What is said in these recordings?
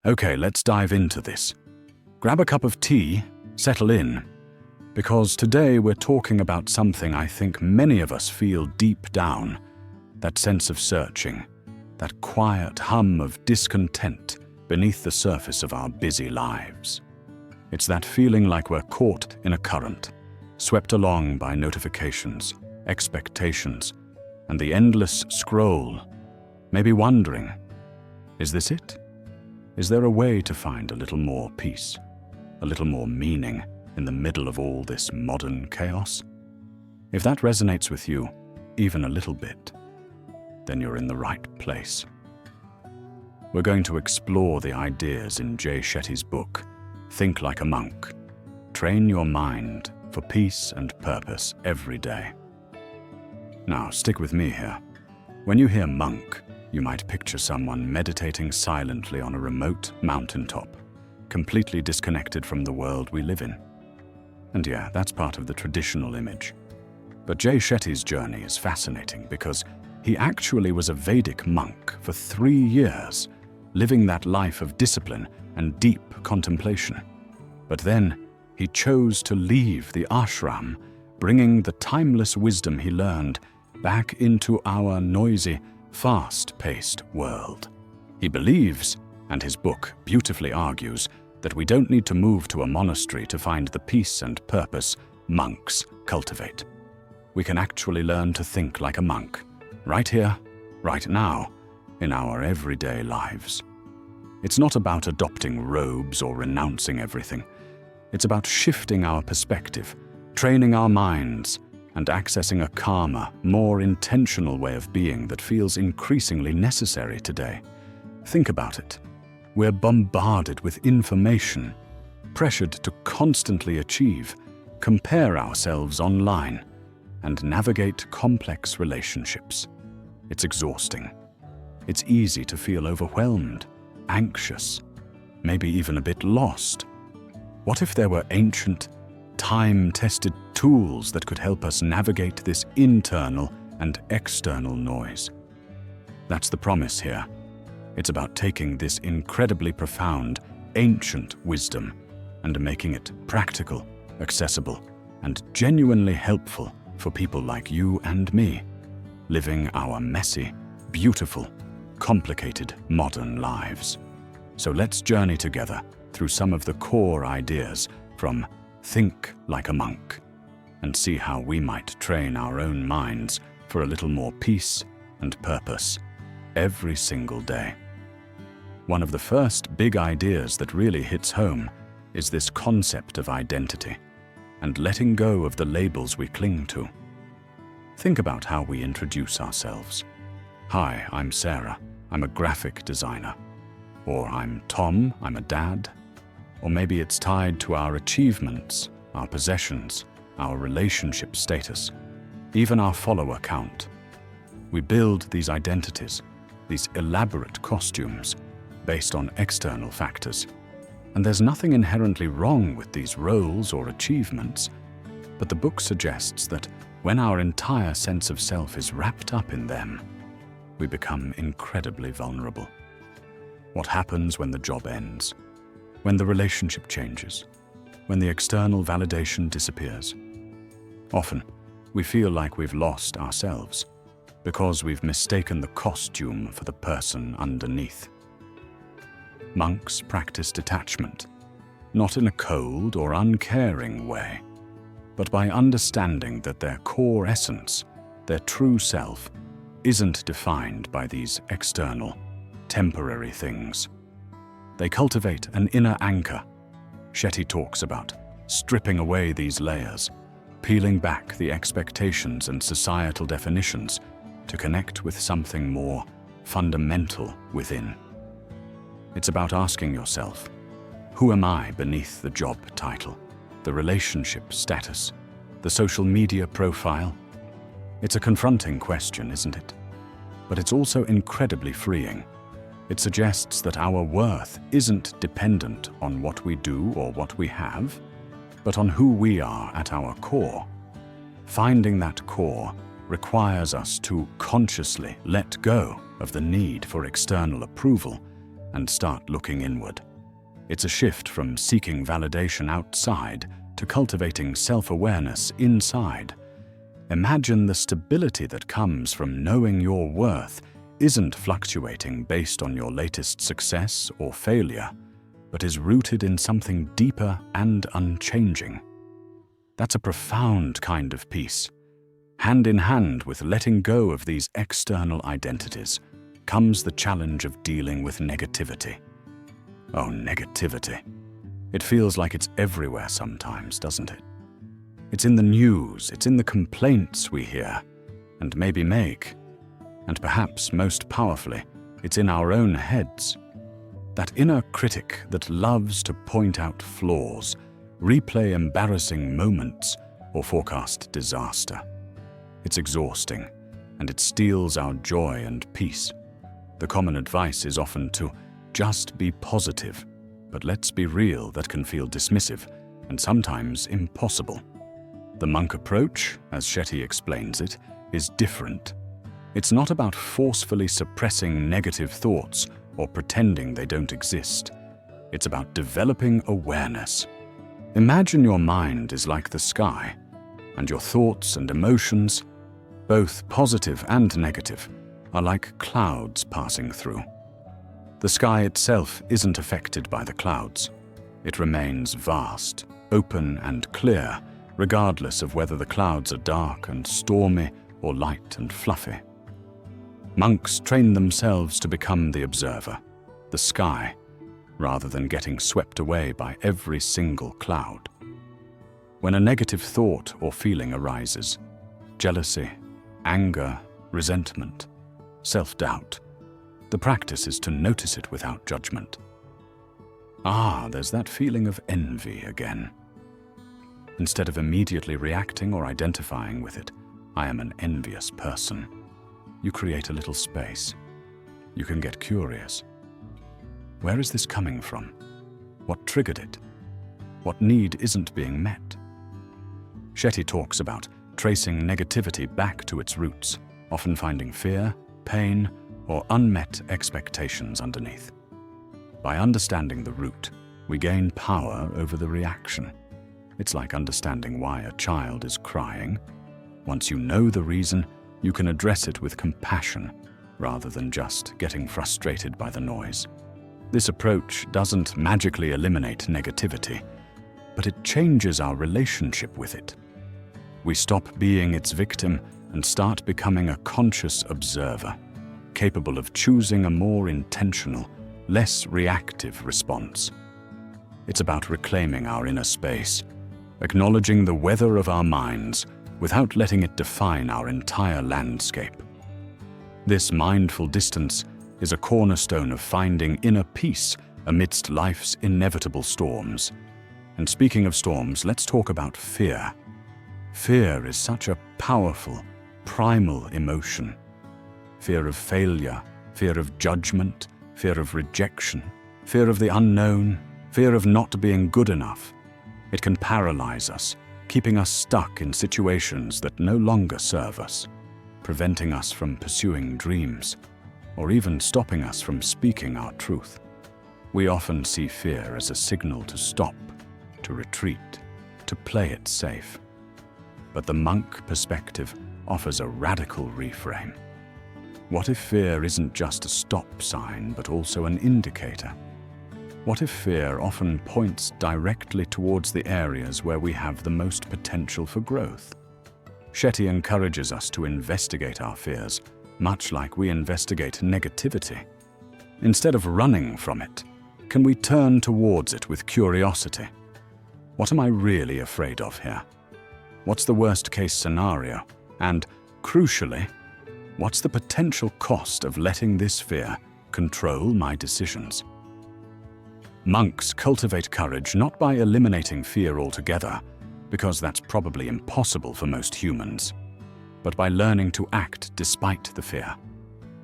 Okay, let's dive into this. Grab a cup of tea, settle in, because today we're talking about something I think many of us feel deep down, that sense of searching, that quiet hum of discontent beneath the surface of our busy lives. It's that feeling like we're caught in a current, swept along by notifications, expectations, and the endless scroll, maybe wondering, is this it? Is there a way to find a little more peace, a little more meaning in the middle of all this modern chaos? If that resonates with you, even a little bit, then you're in the right place. We're going to explore the ideas in Jay Shetty's book, Think Like a Monk. Train your mind for peace and purpose every day. Now, stick with me here. When you hear monk, you might picture someone meditating silently on a remote mountaintop, completely disconnected from the world we live in. And yeah, that's part of the traditional image. But Jay Shetty's journey is fascinating because he actually was a Vedic monk for 3 years, living that life of discipline and deep contemplation. But then he chose to leave the ashram, bringing the timeless wisdom he learned back into our noisy, fast-paced world. He believes, and his book beautifully argues, that we don't need to move to a monastery to find the peace and purpose monks cultivate. We can actually learn to think like a monk, right here, right now, in our everyday lives. It's not about adopting robes or renouncing everything. It's about shifting our perspective, training our minds, and accessing a calmer, more intentional way of being that feels increasingly necessary today. Think about it. We're bombarded with information, pressured to constantly achieve, compare ourselves online, and navigate complex relationships. It's exhausting. It's easy to feel overwhelmed, anxious, maybe even a bit lost. What if there were ancient, time-tested tools that could help us navigate this internal and external noise? That's the promise here. It's about taking this incredibly profound, ancient wisdom and making it practical, accessible, and genuinely helpful for people like you and me, living our messy, beautiful, complicated modern lives. So let's journey together through some of the core ideas from Think Like a Monk and see how we might train our own minds for a little more peace and purpose every single day. One of the first big ideas that really hits home is this concept of identity and letting go of the labels we cling to. Think about how we introduce ourselves. Hi, I'm Sarah. I'm a graphic designer. Or I'm Tom. I'm a dad. Or maybe it's tied to our achievements, our possessions, our relationship status, even our follower count. We build these identities, these elaborate costumes, based on external factors. And there's nothing inherently wrong with these roles or achievements, but the book suggests that when our entire sense of self is wrapped up in them, we become incredibly vulnerable. What happens when the job ends? When the relationship changes? When the external validation disappears? Often, we feel like we've lost ourselves because we've mistaken the costume for the person underneath. Monks practice detachment, not in a cold or uncaring way, but by understanding that their core essence, their true self, isn't defined by these external, temporary things. They cultivate an inner anchor. Shetty talks about stripping away these layers, peeling back the expectations and societal definitions to connect with something more fundamental within. It's about asking yourself, who am I beneath the job title, the relationship status, the social media profile? It's a confronting question, isn't it? But it's also incredibly freeing. It suggests that our worth isn't dependent on what we do or what we have, but on who we are at our core. Finding that core requires us to consciously let go of the need for external approval and start looking inward. It's a shift from seeking validation outside to cultivating self-awareness inside. Imagine the stability that comes from knowing your worth isn't fluctuating based on your latest success or failure, but is rooted in something deeper and unchanging. That's a profound kind of peace. Hand in hand with letting go of these external identities comes the challenge of dealing with negativity. Oh, negativity. It feels like it's everywhere sometimes, doesn't it? It's in the news, it's in the complaints we hear and maybe make, and perhaps most powerfully, it's in our own heads. That inner critic that loves to point out flaws, replay embarrassing moments, or forecast disaster. It's exhausting, and it steals our joy and peace. The common advice is often to just be positive, but let's be real, that can feel dismissive and sometimes impossible. The monk approach, as Shetty explains it, is different. It's not about forcefully suppressing negative thoughts or pretending they don't exist. It's about developing awareness. Imagine your mind is like the sky, and your thoughts and emotions, both positive and negative, are like clouds passing through. The sky itself isn't affected by the clouds. It remains vast, open and clear, regardless of whether the clouds are dark and stormy or light and fluffy. Monks train themselves to become the observer, the sky, rather than getting swept away by every single cloud. When a negative thought or feeling arises, jealousy, anger, resentment, self-doubt, the practice is to notice it without judgment. There's that feeling of envy again. Instead of immediately reacting or identifying with it, I am an envious person. You create a little space. You can get curious. Where is this coming from? What triggered it? What need isn't being met? Shetty talks about tracing negativity back to its roots, often finding fear, pain, or unmet expectations underneath. By understanding the root, we gain power over the reaction. It's like understanding why a child is crying. Once you know the reason, you can address it with compassion rather than just getting frustrated by the noise. This approach doesn't magically eliminate negativity, but it changes our relationship with it. We stop being its victim and start becoming a conscious observer, capable of choosing a more intentional, less reactive response. It's about reclaiming our inner space, acknowledging the weather of our minds without letting it define our entire landscape. This mindful distance is a cornerstone of finding inner peace amidst life's inevitable storms. And speaking of storms, let's talk about fear. Fear is such a powerful, primal emotion. Fear of failure, fear of judgment, fear of rejection, fear of the unknown, fear of not being good enough. It can paralyze us, keeping us stuck in situations that no longer serve us, preventing us from pursuing dreams, or even stopping us from speaking our truth. We often see fear as a signal to stop, to retreat, to play it safe. But the monk perspective offers a radical reframe. What if fear isn't just a stop sign, but also an indicator? What if fear often points directly towards the areas where we have the most potential for growth? Shetty encourages us to investigate our fears, much like we investigate negativity. Instead of running from it, can we turn towards it with curiosity? What am I really afraid of here? What's the worst-case scenario? And, crucially, what's the potential cost of letting this fear control my decisions? Monks cultivate courage not by eliminating fear altogether, because that's probably impossible for most humans, but by learning to act despite the fear.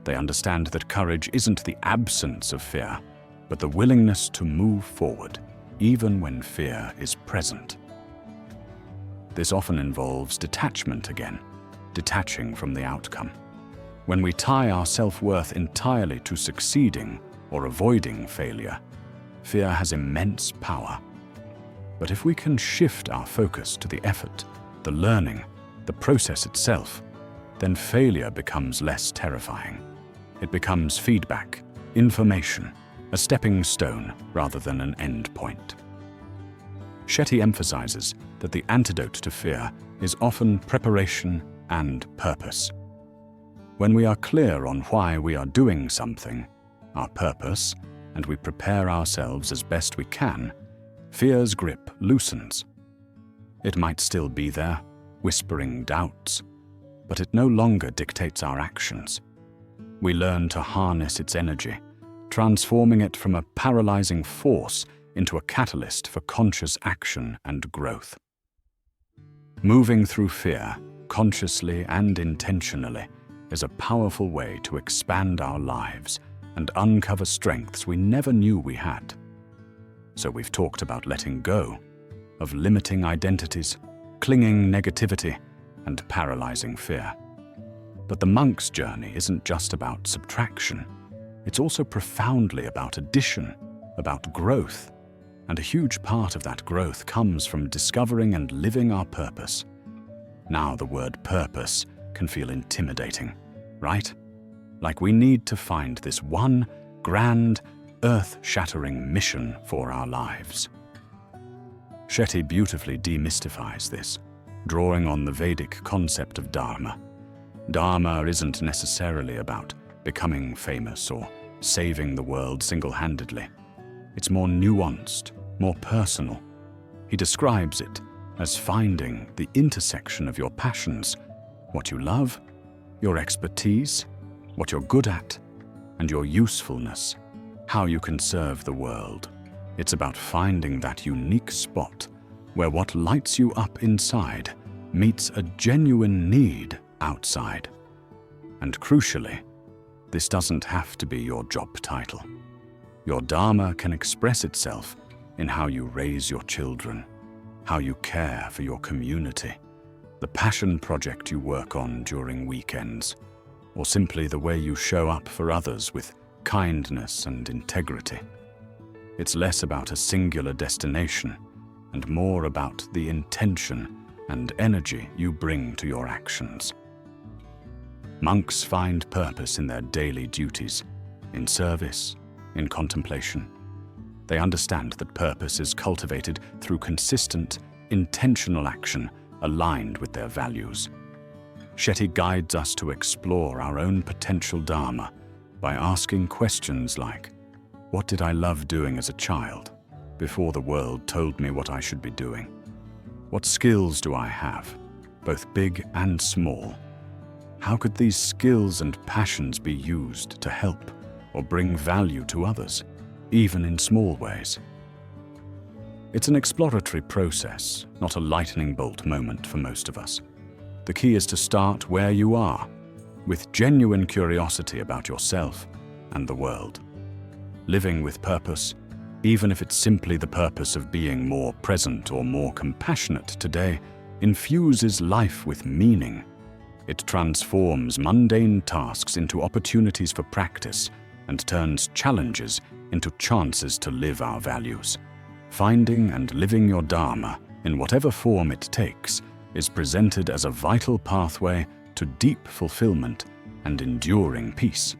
They understand that courage isn't the absence of fear, but the willingness to move forward, even when fear is present. This often involves detachment again, detaching from the outcome. When we tie our self-worth entirely to succeeding or avoiding failure, fear has immense power. But if we can shift our focus to the effort, the learning, the process itself, then failure becomes less terrifying. It becomes feedback, information, a stepping stone rather than an end point. Shetty emphasizes that the antidote to fear is often preparation and purpose. When we are clear on why we are doing something, our purpose, and we prepare ourselves as best we can, fear's grip loosens. It might still be there, whispering doubts, but it no longer dictates our actions. We learn to harness its energy, transforming it from a paralyzing force into a catalyst for conscious action and growth. Moving through fear, consciously and intentionally, is a powerful way to expand our lives and uncover strengths we never knew we had. So we've talked about letting go, of limiting identities, clinging negativity, and paralyzing fear. But the monk's journey isn't just about subtraction. It's also profoundly about addition, about growth. And a huge part of that growth comes from discovering and living our purpose. Now the word purpose can feel intimidating, right? Like we need to find this one grand, earth-shattering mission for our lives. Shetty beautifully demystifies this, drawing on the Vedic concept of dharma. Dharma isn't necessarily about becoming famous or saving the world single-handedly. It's more nuanced, more personal. He describes it as finding the intersection of your passions, what you love, your expertise, what you're good at, and your usefulness, how you can serve the world. It's about finding that unique spot where what lights you up inside meets a genuine need outside. And crucially, this doesn't have to be your job title. Your dharma can express itself in how you raise your children, how you care for your community, the passion project you work on during weekends, or simply the way you show up for others with kindness and integrity. It's less about a singular destination and more about the intention and energy you bring to your actions. Monks find purpose in their daily duties, in service, in contemplation. They understand that purpose is cultivated through consistent, intentional action aligned with their values. Shetty guides us to explore our own potential dharma by asking questions like, what did I love doing as a child before the world told me what I should be doing? What skills do I have, both big and small? How could these skills and passions be used to help or bring value to others, even in small ways? It's an exploratory process, not a lightning bolt moment for most of us. The key is to start where you are, with genuine curiosity about yourself and the world. Living with purpose, even if it's simply the purpose of being more present or more compassionate today, infuses life with meaning. It transforms mundane tasks into opportunities for practice and turns challenges into chances to live our values. Finding and living your dharma, in whatever form it takes, is presented as a vital pathway to deep fulfillment and enduring peace.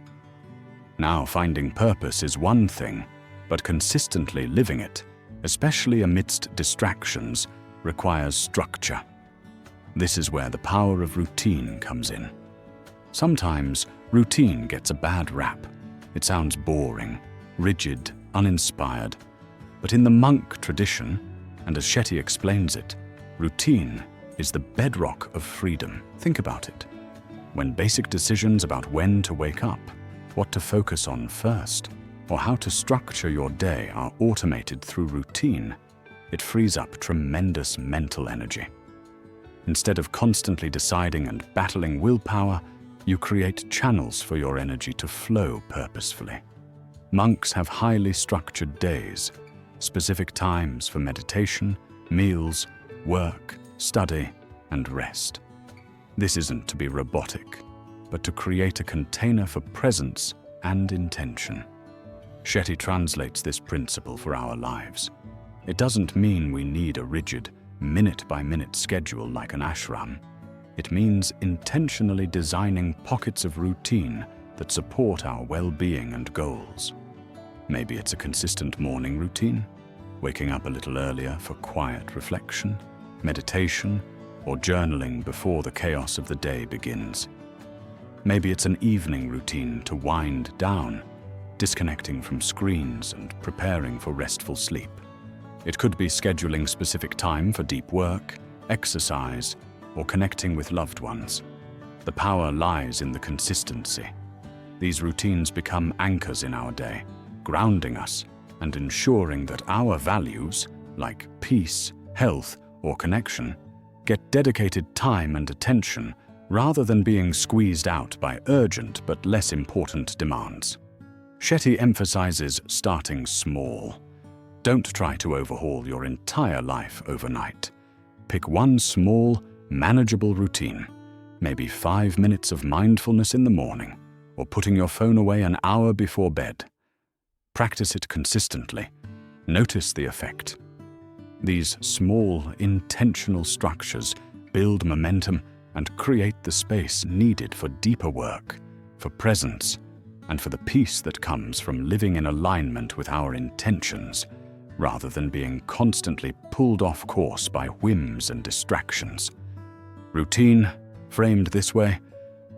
Now, finding purpose is one thing, but consistently living it, especially amidst distractions, requires structure. This is where the power of routine comes in. Sometimes, routine gets a bad rap. It sounds boring, rigid, uninspired. But in the monk tradition, and as Shetty explains it, routine is the bedrock of freedom. Think about it. When basic decisions about when to wake up, what to focus on first, or how to structure your day are automated through routine, it frees up tremendous mental energy. Instead of constantly deciding and battling willpower, you create channels for your energy to flow purposefully. Monks have highly structured days, specific times for meditation, meals, work, study, and rest. This isn't to be robotic, but to create a container for presence and intention. Shetty translates this principle for our lives. It doesn't mean we need a rigid, minute-by-minute schedule like an ashram. It means intentionally designing pockets of routine that support our well-being and goals. Maybe it's a consistent morning routine, waking up a little earlier for quiet reflection, meditation, or journaling before the chaos of the day begins. Maybe it's an evening routine to wind down, disconnecting from screens and preparing for restful sleep. It could be scheduling specific time for deep work, exercise, or connecting with loved ones. The power lies in the consistency. These routines become anchors in our day, grounding us and ensuring that our values, like peace, health, or connection, get dedicated time and attention rather than being squeezed out by urgent but less important demands. Shetty emphasizes starting small. Don't try to overhaul your entire life overnight. Pick one small, manageable routine, maybe 5 minutes of mindfulness in the morning, or putting your phone away an hour before bed. Practice it consistently. Notice the effect. These small, intentional structures build momentum and create the space needed for deeper work, for presence, and for the peace that comes from living in alignment with our intentions, rather than being constantly pulled off course by whims and distractions. Routine, framed this way,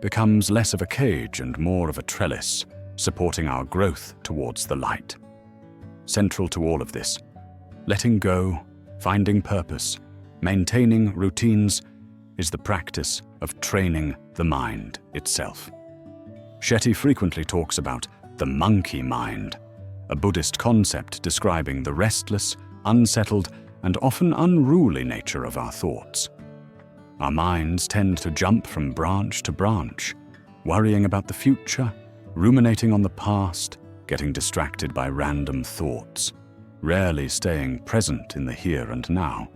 becomes less of a cage and more of a trellis, supporting our growth towards the light. Central to all of this, letting go, finding purpose, maintaining routines, is the practice of training the mind itself. Shetty frequently talks about the monkey mind, a Buddhist concept describing the restless, unsettled, and often unruly nature of our thoughts. Our minds tend to jump from branch to branch, worrying about the future, ruminating on the past, getting distracted by random thoughts, rarely staying present in the here and now.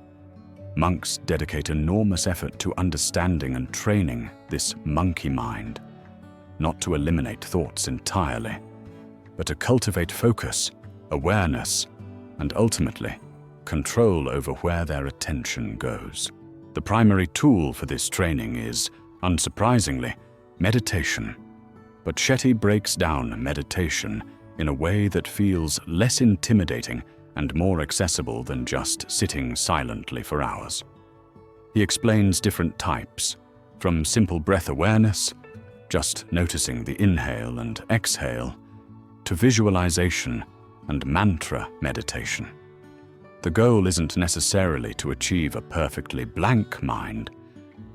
Monks dedicate enormous effort to understanding and training this monkey mind, not to eliminate thoughts entirely, but to cultivate focus, awareness, and ultimately, control over where their attention goes. The primary tool for this training is, unsurprisingly, meditation. But Shetty breaks down meditation in a way that feels less intimidating and more accessible than just sitting silently for hours. He explains different types, from simple breath awareness, just noticing the inhale and exhale, to visualization and mantra meditation. The goal isn't necessarily to achieve a perfectly blank mind.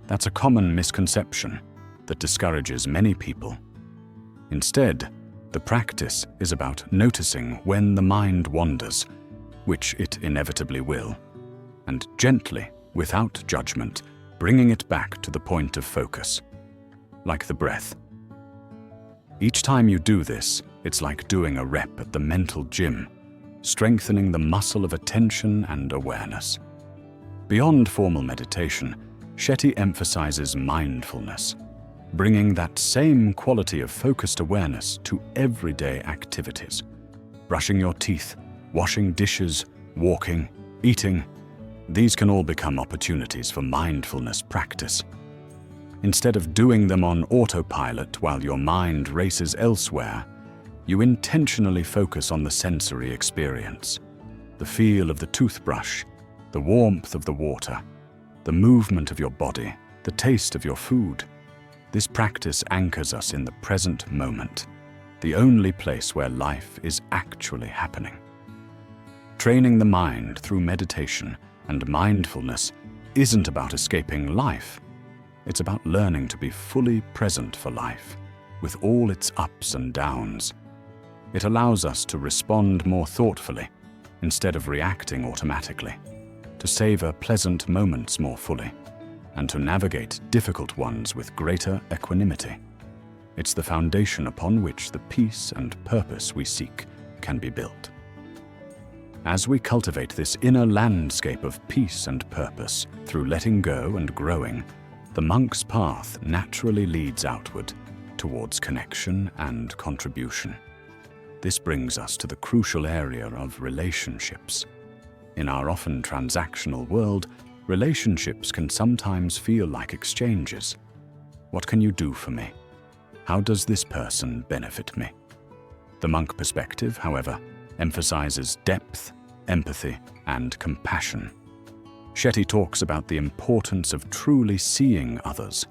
That's a common misconception that discourages many people. Instead, the practice is about noticing when the mind wanders, which it inevitably will, and gently, without judgment, bringing it back to the point of focus, like the breath. Each time you do this, it's like doing a rep at the mental gym, strengthening the muscle of attention and awareness. Beyond formal meditation, Shetty emphasizes mindfulness, bringing that same quality of focused awareness to everyday activities. Brushing your teeth, washing dishes, walking, eating, these can all become opportunities for mindfulness practice. Instead of doing them on autopilot while your mind races elsewhere, you intentionally focus on the sensory experience, the feel of the toothbrush, the warmth of the water, the movement of your body, the taste of your food. This practice anchors us in the present moment, the only place where life is actually happening. Training the mind through meditation and mindfulness isn't about escaping life. It's about learning to be fully present for life, with all its ups and downs. It allows us to respond more thoughtfully, instead of reacting automatically, to savor pleasant moments more fully, and to navigate difficult ones with greater equanimity. It's the foundation upon which the peace and purpose we seek can be built. As we cultivate this inner landscape of peace and purpose through letting go and growing, the monk's path naturally leads outward towards connection and contribution. This brings us to the crucial area of relationships. In our often transactional world, relationships can sometimes feel like exchanges. What can you do for me? How does this person benefit me? The monk perspective, however, emphasizes depth, empathy, and compassion. Shetty talks about the importance of truly seeing others,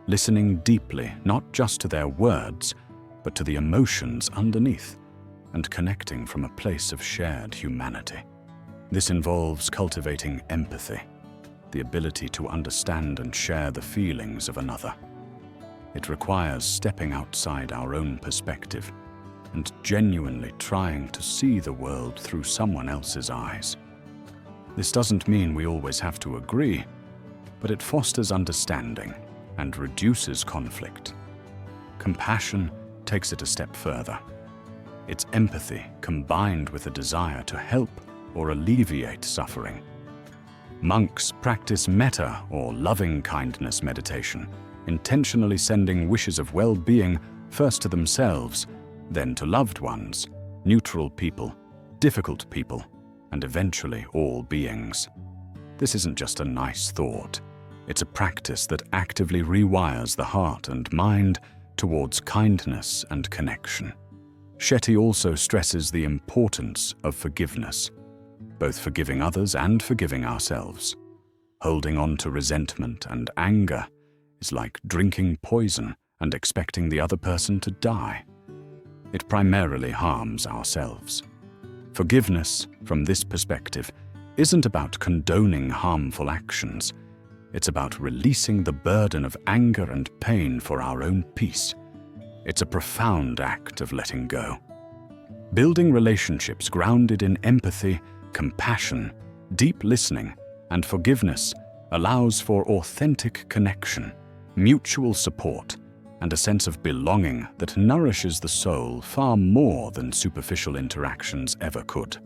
listening deeply not just to their words, but to the emotions underneath, and connecting from a place of shared humanity. This involves cultivating empathy, the ability to understand and share the feelings of another. It requires stepping outside our own perspective and genuinely trying to see the world through someone else's eyes. This doesn't mean we always have to agree, but it fosters understanding and reduces conflict. Compassion takes it a step further. It's empathy combined with a desire to help or alleviate suffering. Monks practice metta or loving kindness meditation, intentionally sending wishes of well-being first to themselves, then to loved ones, neutral people, difficult people, and eventually all beings. This isn't just a nice thought. It's a practice that actively rewires the heart and mind towards kindness and connection. Shetty also stresses the importance of forgiveness, both forgiving others and forgiving ourselves. Holding on to resentment and anger is like drinking poison and expecting the other person to die. It primarily harms ourselves. Forgiveness, from this perspective, isn't about condoning harmful actions. It's about releasing the burden of anger and pain for our own peace. It's a profound act of letting go. Building relationships grounded in empathy, compassion, deep listening, and forgiveness allows for authentic connection, mutual support, and a sense of belonging that nourishes the soul far more than superficial interactions ever could.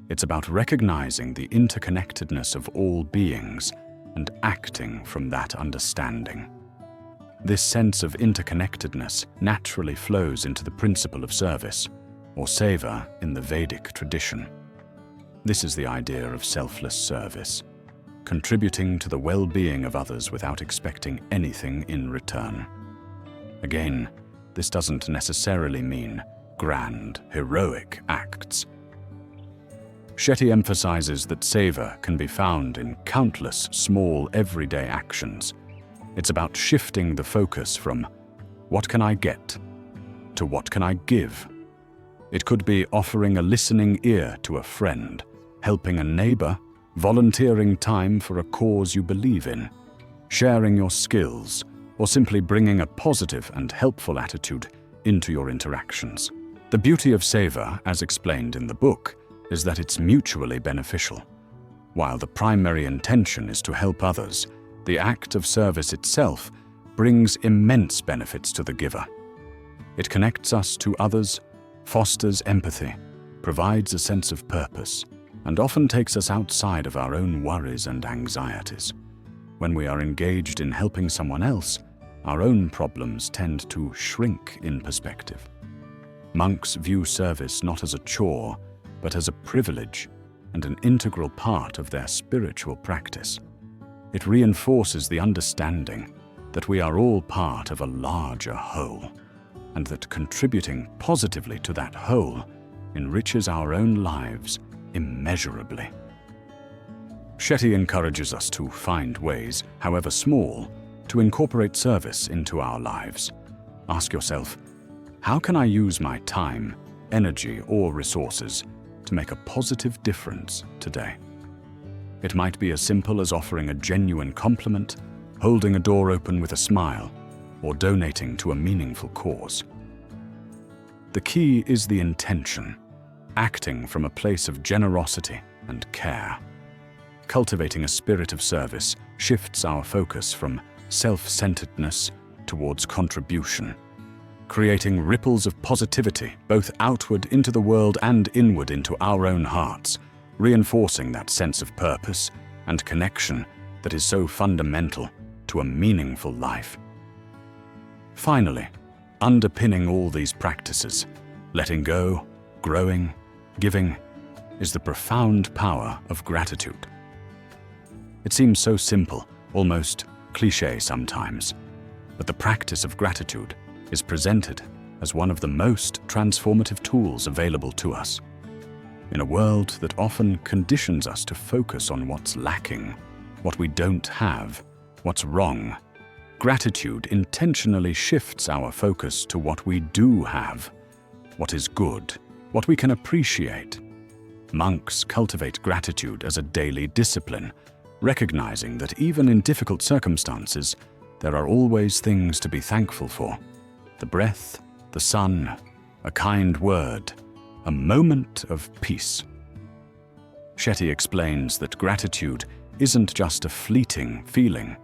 It's about recognizing the interconnectedness of all beings and acting from that understanding. This sense of interconnectedness naturally flows into the principle of service, or seva in the Vedic tradition. This is the idea of selfless service, contributing to the well-being of others without expecting anything in return. Again, this doesn't necessarily mean grand, heroic acts. Shetty emphasizes that seva can be found in countless small everyday actions. It's about shifting the focus from "what can I get?" to "what can I give?" It could be offering a listening ear to a friend, helping a neighbor, volunteering time for a cause you believe in, sharing your skills, or simply bringing a positive and helpful attitude into your interactions. The beauty of seva, as explained in the book, is that it's mutually beneficial. While the primary intention is to help others, the act of service itself brings immense benefits to the giver. It connects us to others, fosters empathy, provides a sense of purpose, and often takes us outside of our own worries and anxieties. When we are engaged in helping someone else, our own problems tend to shrink in perspective. Monks view service not as a chore, but as a privilege and an integral part of their spiritual practice. It reinforces the understanding that we are all part of a larger whole, and that contributing positively to that whole enriches our own lives immeasurably. Shetty encourages us to find ways, however small, to incorporate service into our lives. Ask yourself, how can I use my time, energy, or resources to make a positive difference today? It might be as simple as offering a genuine compliment, holding a door open with a smile, or donating to a meaningful cause. The key is the intention, acting from a place of generosity and care. Cultivating a spirit of service shifts our focus from self-centeredness towards contribution, creating ripples of positivity both outward into the world and inward into our own hearts, reinforcing that sense of purpose and connection that is so fundamental to a meaningful life. Finally, underpinning all these practices, letting go, growing, giving, is the profound power of gratitude. It seems so simple, almost cliché sometimes, but the practice of gratitude is presented as one of the most transformative tools available to us. In a world that often conditions us to focus on what's lacking, what we don't have, what's wrong, gratitude intentionally shifts our focus to what we do have, what is good, what we can appreciate. Monks cultivate gratitude as a daily discipline, recognizing that even in difficult circumstances, there are always things to be thankful for. The breath, the sun, a kind word, a moment of peace. Shetty explains that gratitude isn't just a fleeting feeling,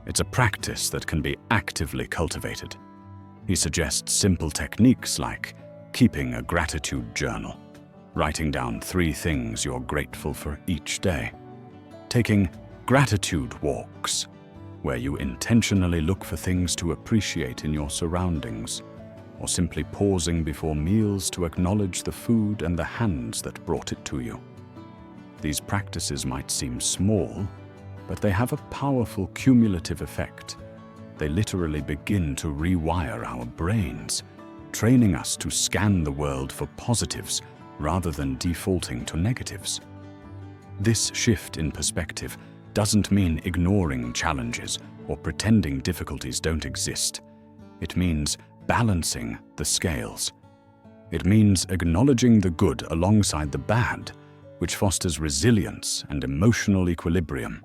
it's a practice that can be actively cultivated. He suggests simple techniques like keeping a gratitude journal, writing down 3 things you're grateful for each day, taking gratitude walks, where you intentionally look for things to appreciate in your surroundings, or simply pausing before meals to acknowledge the food and the hands that brought it to you. These practices might seem small, but they have a powerful cumulative effect. They literally begin to rewire our brains, training us to scan the world for positives rather than defaulting to negatives. This shift in perspective doesn't mean ignoring challenges or pretending difficulties don't exist. It means balancing the scales. It means acknowledging the good alongside the bad, which fosters resilience and emotional equilibrium.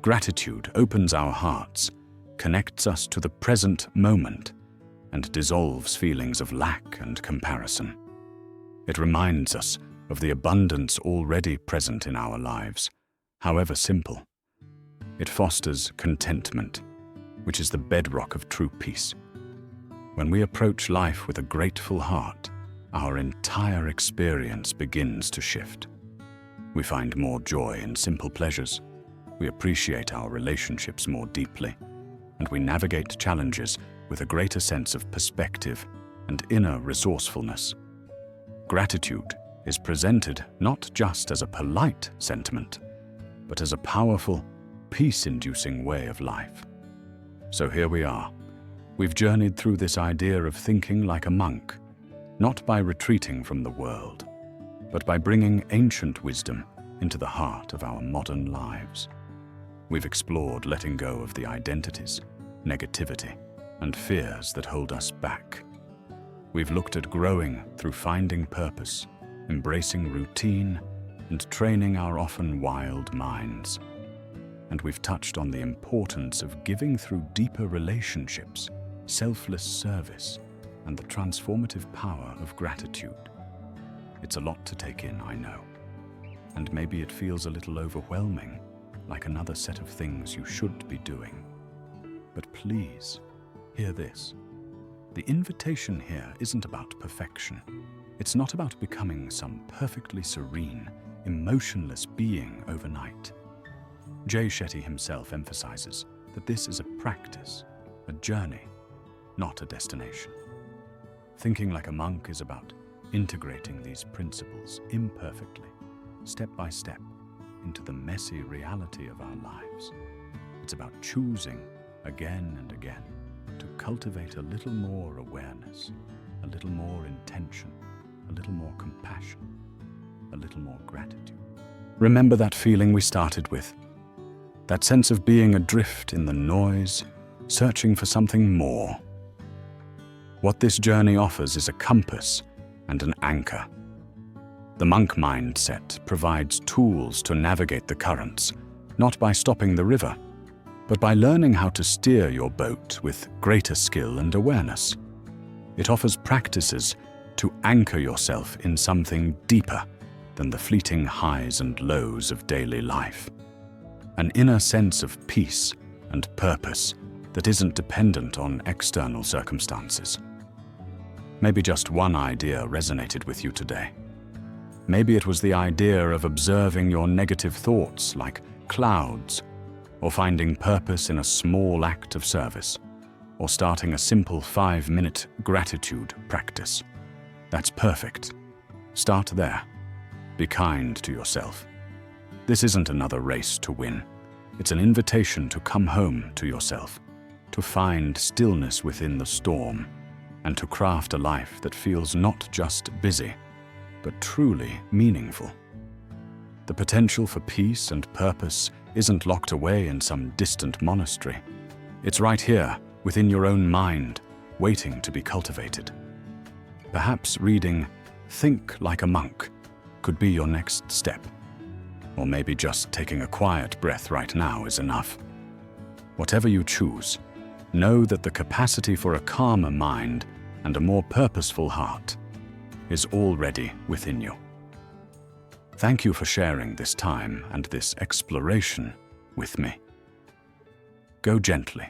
Gratitude opens our hearts, connects us to the present moment, and dissolves feelings of lack and comparison. It reminds us of the abundance already present in our lives, however simple. It fosters contentment, which is the bedrock of true peace. When we approach life with a grateful heart, our entire experience begins to shift. We find more joy in simple pleasures, we appreciate our relationships more deeply, and we navigate challenges with a greater sense of perspective and inner resourcefulness. Gratitude is presented not just as a polite sentiment, but as a powerful, peace-inducing way of life. So here we are. We've journeyed through this idea of thinking like a monk, not by retreating from the world, but by bringing ancient wisdom into the heart of our modern lives. We've explored letting go of the identities, negativity, and fears that hold us back. We've looked at growing through finding purpose, embracing routine, and training our often wild minds. And we've touched on the importance of giving through deeper relationships, selfless service, and the transformative power of gratitude. It's a lot to take in, I know. And maybe it feels a little overwhelming, like another set of things you should be doing. But please, hear this. The invitation here isn't about perfection. It's not about becoming some perfectly serene, emotionless being overnight. Jay Shetty himself emphasizes that this is a practice, a journey, not a destination. Thinking like a monk is about integrating these principles imperfectly, step by step, into the messy reality of our lives. It's about choosing again and again to cultivate a little more awareness, a little more intention, a little more compassion, a little more gratitude. Remember that feeling we started with? That sense of being adrift in the noise, searching for something more. What this journey offers is a compass and an anchor. The monk mindset provides tools to navigate the currents, not by stopping the river, but by learning how to steer your boat with greater skill and awareness. It offers practices to anchor yourself in something deeper than the fleeting highs and lows of daily life. An inner sense of peace and purpose that isn't dependent on external circumstances. Maybe just one idea resonated with you today. Maybe it was the idea of observing your negative thoughts like clouds, or finding purpose in a small act of service, or starting a simple 5-minute gratitude practice. That's perfect. Start there. Be kind to yourself. This isn't another race to win. It's an invitation to come home to yourself, to find stillness within the storm, and to craft a life that feels not just busy, but truly meaningful. The potential for peace and purpose isn't locked away in some distant monastery. It's right here, within your own mind, waiting to be cultivated. Perhaps reading Think Like a Monk could be your next step. Or maybe just taking a quiet breath right now is enough. Whatever you choose, know that the capacity for a calmer mind and a more purposeful heart is already within you. Thank you for sharing this time and this exploration with me. Go gently.